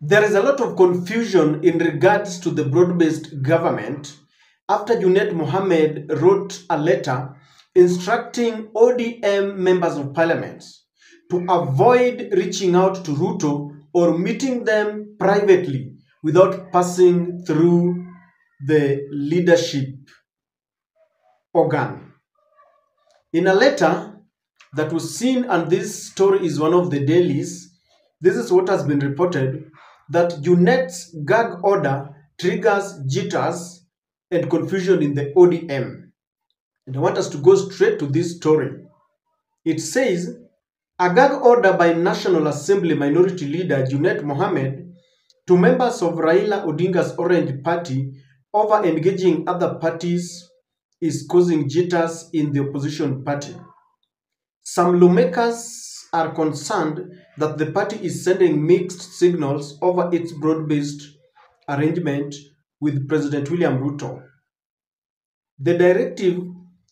There is a lot of confusion in regards to the broad-based government after Junet Mohammed wrote a letter instructing ODM members of parliament to avoid reaching out to Ruto or meeting them privately without passing through the leadership organ. In a letter that was seen, and this story is one of the dailies, this is what has been reported, that Junet's gag order triggers jitters and confusion in the ODM. And I want us to go straight to this story. It says, a gag order by National Assembly Minority Leader Junet Mohammed to members of Raila Odinga's Orange Party over engaging other parties is causing jitters in the opposition party. Some lawmakers are concerned that the party is sending mixed signals over its broad-based arrangement with President William Ruto. The directive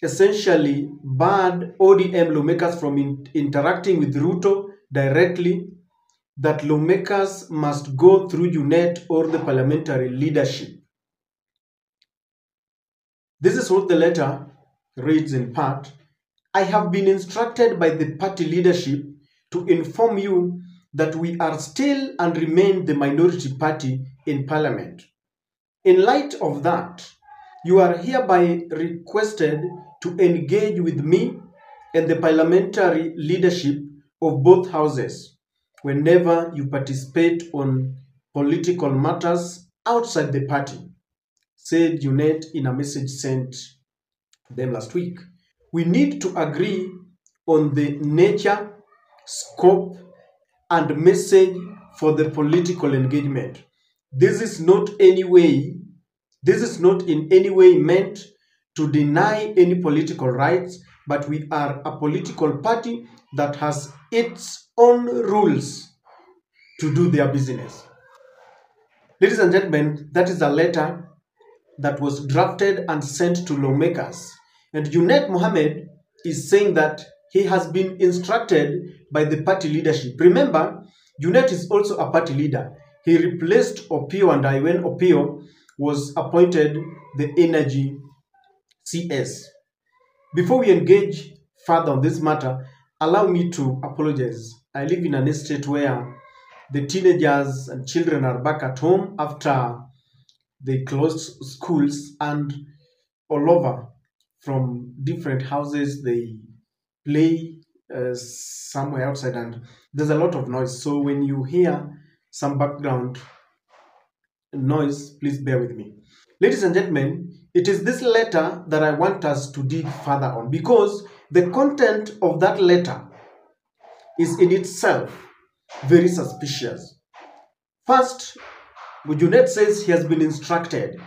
essentially barred ODM lawmakers from interacting with Ruto directly, that lawmakers must go through UNET or the parliamentary leadership. This is what the letter reads in part. I have been instructed by the party leadership to inform you that we are still and remain the minority party in parliament. In light of that, you are hereby requested to engage with me and the parliamentary leadership of both houses whenever you participate on political matters outside the party, said UNET in a message sent to them last week. We need to agree on the nature, scope, and message for the political engagement. This is not in any way meant to deny any political rights, but we are a political party that has its own rules to do their business. Ladies and gentlemen, that is a letter that was drafted and sent to lawmakers. And Junet Mohammed is saying that he has been instructed by the party leadership. Remember, Junet is also a party leader. He replaced Opio and I when Opio was appointed the energy CS. Before we engage further on this matter, allow me to apologize. I live in an estate where the teenagers and children are back at home after they closed schools, and all over from different houses they play somewhere outside, and there's a lot of noise. So when you hear some background noise, please bear with me. Ladies and gentlemen, it is this letter that I want us to dig further on, because the content of that letter is in itself very suspicious. First, Junet says he has been instructed.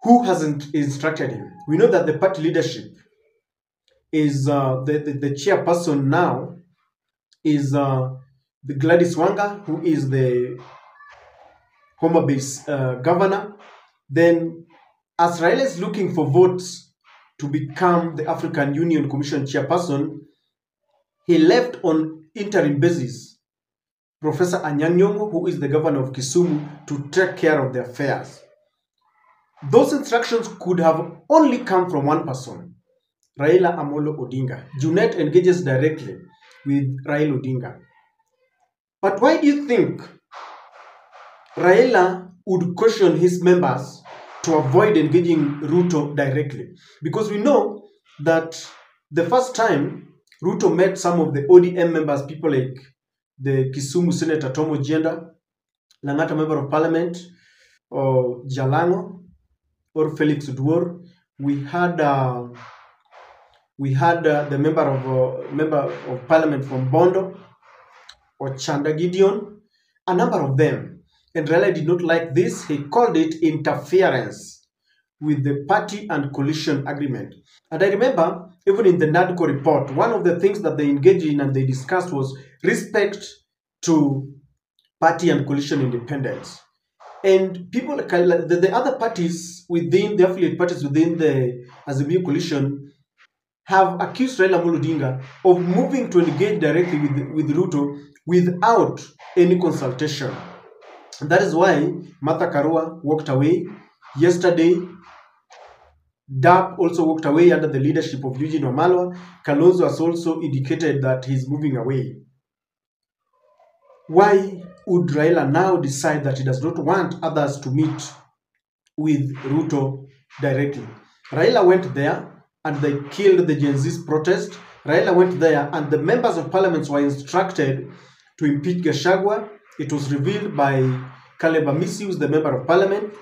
Who hasn't instructed him? We know that the party leadership is the chairperson now is the Gladys Wanga, who is the Homa Bay's governor. Then, as Raila is looking for votes to become the African Union Commission chairperson, he left on interim basis Professor Anyang' Nyong'o, who is the governor of Kisumu, to take care of the affairs. Those instructions could have only come from one person, Raila Amolo Odinga. Junet engages directly with Raila Odinga. But why do you think Raila would caution his members to avoid engaging Ruto directly? Because we know that the first time Ruto met some of the ODM members, people like the Kisumu Senator Tom Ojienda, Lang'ata Member of Parliament, or Jalango, or Felix Duor. We had the member of Parliament from Bondo, or Chanda Gideon, a number of them. And Raila did not like this. He called it interference with the party and coalition agreement. And I remember, even in the NADCO report, one of the things that they engaged in and they discussed was respect to party and coalition independence. And people, the other parties within, the affiliate parties within the Azimio coalition, have accused Raila Amolo Odinga of moving to engage directly with Ruto without any consultation That is why Martha Karua walked away. Yesterday, DAP also walked away under the leadership of Eugene Wamalwa. Kalonzo has also indicated that he's moving away. Why would Raila now decide that he does not want others to meet with Ruto directly? Raila went there and they killed the Gen Z's protest. Raila went there and the members of parliament were instructed to impeach Gachagua. It was revealed by Caleb Amisi, who is the member of parliament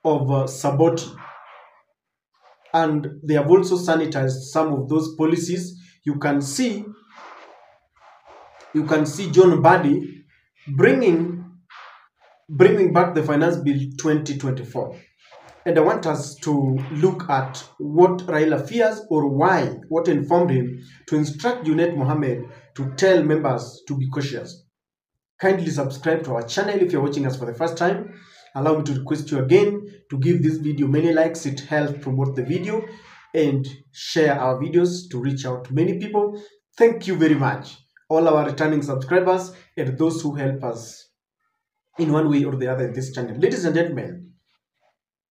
of Saboti. And they have also sanitized some of those policies. You can see John Badi bringing back the Finance Bill 2024. And I want us to look at what Raila fears or why, what informed him to instruct Junet Mohammed to tell members to be cautious. Kindly subscribe to our channel if you're watching us for the first time. Allow me to request you again to give this video many likes. It helps promote the video, and share our videos to reach out to many people. Thank you very much, all our returning subscribers and those who help us in one way or the other in this channel. Ladies and gentlemen,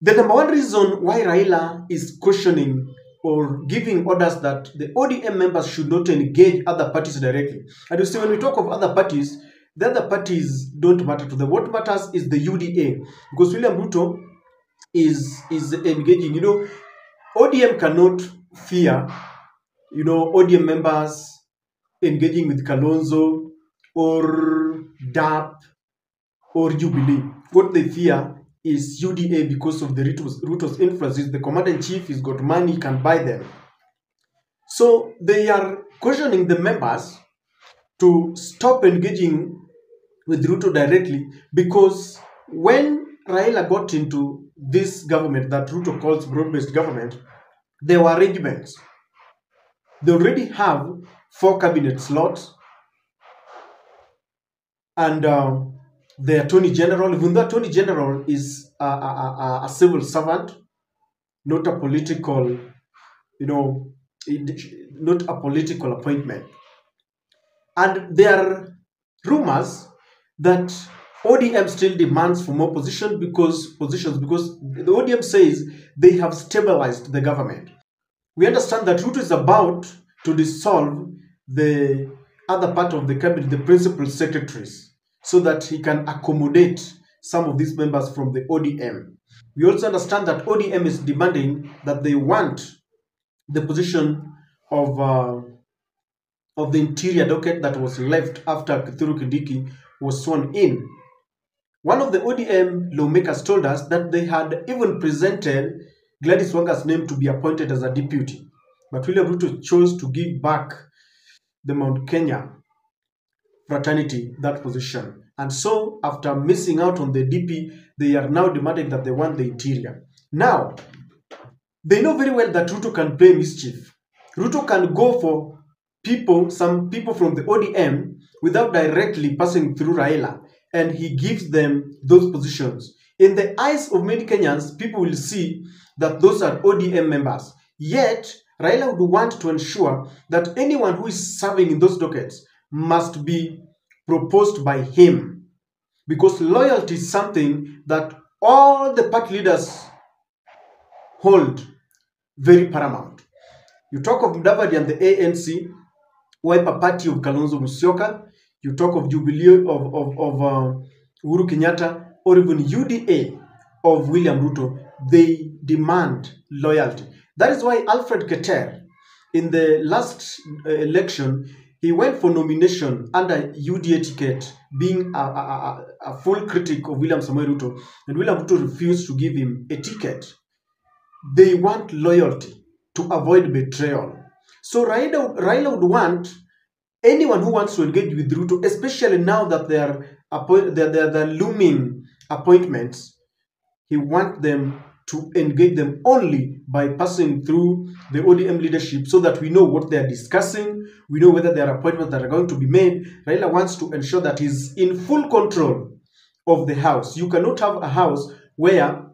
the number one reason why Raila is questioning or giving orders that the ODM members should not engage other parties directly. And you see, when we talk of other parties, the other parties don't matter to them. What matters is the UDA, because William Ruto is engaging. You know, ODM cannot fear, you know, ODM members engaging with Kalonzo or DAP or Jubilee. What they fear is UDA because of the Ruto's influence. He's the commander-in-chief, he's got money, he can buy them. So they are questioning the members to stop engaging with Ruto directly, because when Raila got into this government that Ruto calls broad-based government, there were arrangements. They already have 4 cabinet slots, and the Attorney General, even though Attorney General is a civil servant, not a political, you know, not a political appointment. And there are rumors that ODM still demands for more positions because the ODM says they have stabilized the government. We understand that Ruto is about to dissolve the other part of the cabinet, the principal secretaries, so that he can accommodate some of these members from the ODM. We also understand that ODM is demanding that they want the position of the interior docket that was left after Kithure Kindiki was sworn in. One of the ODM lawmakers told us that they had even presented Gladys Wanga's name to be appointed as a deputy, but William Ruto chose to give back the Mount Kenya fraternity that position. And so, after missing out on the DP, they are now demanding that they want the interior. Now, they know very well that Ruto can play mischief. Ruto can go for some people from the ODM without directly passing through Raila, and he gives them those positions. In the eyes of many Kenyans, people will see that those are ODM members. Yet, Raila would want to ensure that anyone who is serving in those dockets must be proposed by him, because loyalty is something that all the party leaders hold very paramount. You talk of Mudavadi and the ANC, Wiper Party of Kalonzo Musyoka, you talk of Jubilee of Uhuru Kenyatta, or even UDA of William Ruto, they demand loyalty. That is why Alfred Keter, in the last election, he went for nomination under UDA ticket, being a full critic of William Samoei Ruto, and William Ruto refused to give him a ticket. They want loyalty to avoid betrayal. So Raila would want anyone who wants to engage with Ruto, especially now that they are looming appointments, he wants them to engage them only by passing through the ODM leadership, so that we know what they are discussing, we know whether there are appointments that are going to be made. Raila wants to ensure that he's in full control of the house. You cannot have a house where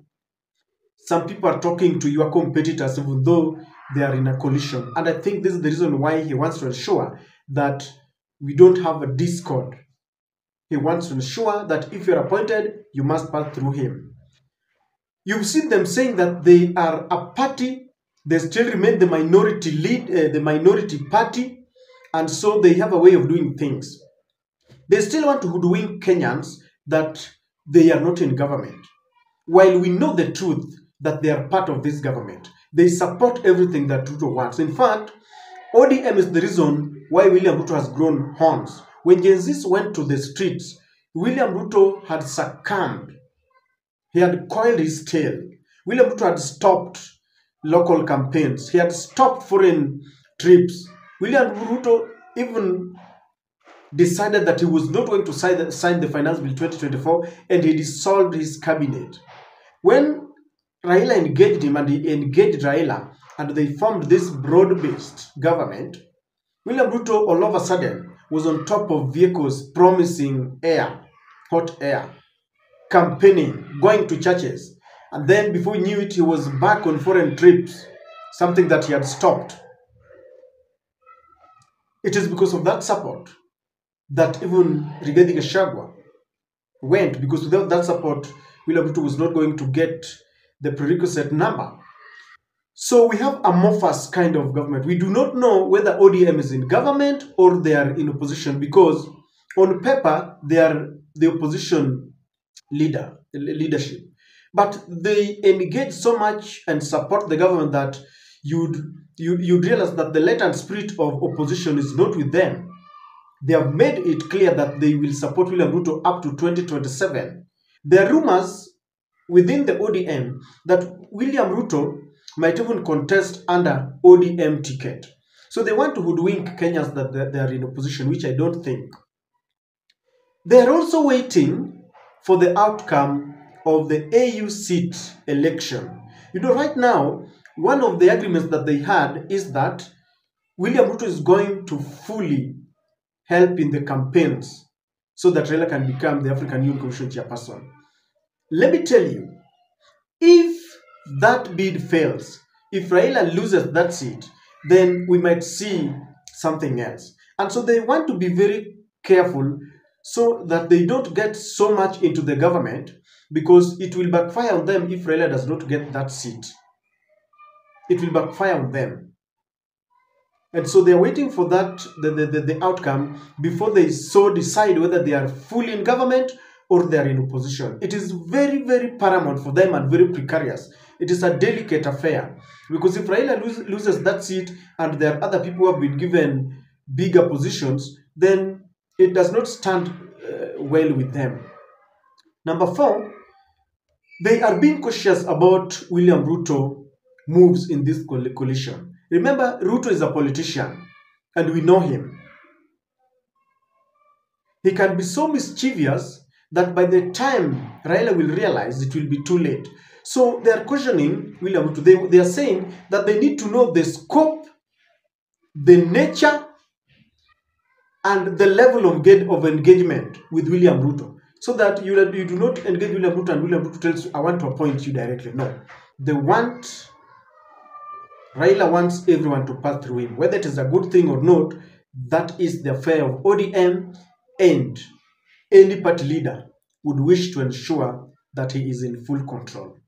some people are talking to your competitors even though they are in a coalition. And I think this is the reason why he wants to ensure that we don't have a discord He wants to ensure that if you're appointed, you must pass through him. You've seen them saying that they are a party, they still remain the minority the minority party, and so they have a way of doing things. They still want to hoodwink Kenyans that they are not in government. While we know the truth that they are part of this government, they support everything that Ruto wants. In fact, ODM is the reason why William Ruto has grown horns. When Gen Zs went to the streets, William Ruto had succumbed. He had coiled his tail. William Ruto had stopped local campaigns. He had stopped foreign trips. William Ruto even decided that he was not going to sign the Finance Bill 2024, and he dissolved his cabinet. When Raila engaged him and he engaged Raila and they formed this broad-based government, William Ruto all of a sudden was on top of vehicles promising air, hot air, campaigning, going to churches. And then before he knew it, he was back on foreign trips, something that he had stopped. It is because of that support that even Rigathi Gachagua went, because without that support, William Ruto was not going to get the prerequisite number. So we have amorphous kind of government. We do not know whether ODM is in government or they are in opposition, because on paper they are the opposition leadership. But they engage so much and support the government that you'd realize that the latent spirit of opposition is not with them. They have made it clear that they will support William Ruto up to 2027. There are rumors within the ODM that William Ruto might even contest under ODM ticket. So they want to hoodwink Kenyans that they are in opposition, which I don't think. They are also waiting for the outcome of the AU seat election. Right now, one of the agreements that they had is that William Ruto is going to fully help in the campaigns so that Raila can become the African Union Commission chairperson. Let me tell you, if that bid fails, if Raila loses that seat, then we might see something else. And so they want to be very careful so that they don't get so much into the government, because it will backfire on them if Raila does not get that seat. It will backfire on them. And so they're waiting for that, the outcome, before they so decide whether they are fully in government or they are in opposition. It is very, very paramount for them and very precarious. It is a delicate affair, because if Raila loses that seat and there are other people who have been given bigger positions, then it does not stand well with them. Number 4, they are being cautious about William Ruto moves in this coalition. Remember, Ruto is a politician, and we know him. He can be so mischievous that by the time Raila will realize, it will be too late. So they are questioning William Ruto. They are saying that they need to know the scope, the nature, and the level of engagement with William Ruto, so that you do not engage William Ruto and William Ruto tells you, I want to appoint you directly. No. Raila wants everyone to pass through him. Whether it is a good thing or not, that is the affair of ODM, and any party leader would wish to ensure that he is in full control.